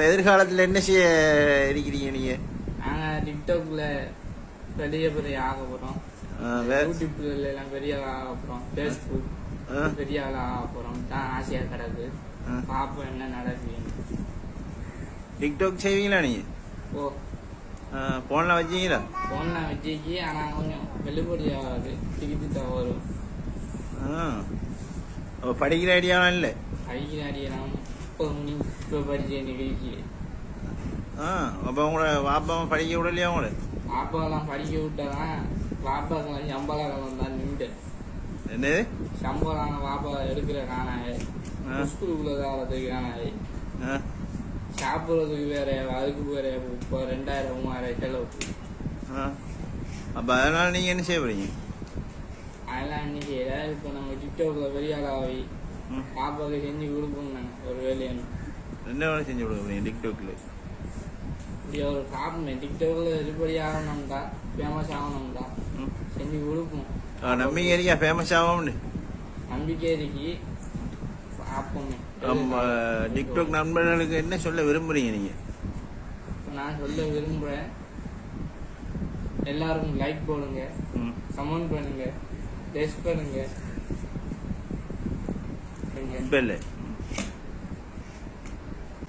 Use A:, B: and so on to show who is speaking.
A: எதிர்காலத்தில் என்ன செய்ய இருக்கிறீங்க நீங்க?
B: நாங்கள் டிக்டாக்ல பெரிய பெரிய ஆக போகிறோம், யூடியூப்ல எல்லாம் பெரிய ஆக போகிறோம், ஃபேஸ்புக் பெரிய ஆள் ஆக போகிறோம் தான் ஆசையாக கிடக்கு. பார்ப்போம் என்ன நடக்குது.
A: டிக்டாக் செய்வீங்களா நீங்க?
B: ஓ
A: போன்லாம் வச்சீங்களா?
B: போன்லாம் வச்சுக்கி, ஆனால் கொஞ்சம் வெளிப்படியாகாது, திக்கிட்டு வரும்.
A: படிக்கிற ஐடியாலாம் இல்லை?
B: படிக்கிற ஐடியாலாம் இப்போ படிச்சு நிகழ்ச்சி.
A: அப்போ உங்களோட வாப்பா படிக்க விடலையா? உங்களை
B: வாப்பாலாம் படிக்க விட்டாதான் வாப்பாக்கெல்லாம் சம்பளம் தான் நின்று.
A: என்னது
B: சம்பளம் வாப்பா எடுக்கிற காணாது, ஸ்கூலுக்குள்ளதான் வளர்த்துக்கு காணாது, சாப்பிட்றதுக்கு வேற அதுக்கு வேற இப்போ 2000-3000 செலவு.
A: அப்போ அதனால நீங்கள் என்ன செய்ய போறீங்க?
B: அதெல்லாம் இன்னைக்கு ஏதாவது இப்போ நம்ம டிக்டாக்ல பெரிய ஆளாகி பாப்பாவுக்கு செஞ்சு கொடுப்போம். ஒரு வேலையான
A: என்ன வேலை செஞ்சு கொடுக்க போறீங்க டிக்டாக்ல?
B: இப்படி ஒரு சாப்பிடுமே டிக்டாக்ல இருபடி ஆகணும்டா, ஃபேமஸ் ஆகணும்டா, செஞ்சு கொடுப்போம்.
A: நம்பிக்கை இருக்கா ஃபேமஸ் ஆகும்னு?
B: நம்பிக்கை இருக்கு, பார்ப்போமே.
A: டிக்டாக் நண்பர்களுக்கு என்ன சொல்ல விரும்புறீங்க நீங்க?
B: நான் சொல்ல விரும்புறேன், எல்லாருக்கும் லைக் போடுங்க, கமெண்ட் பண்ணுங்க, டெஸ்ட் பண்ணுங்க.
A: இல்லை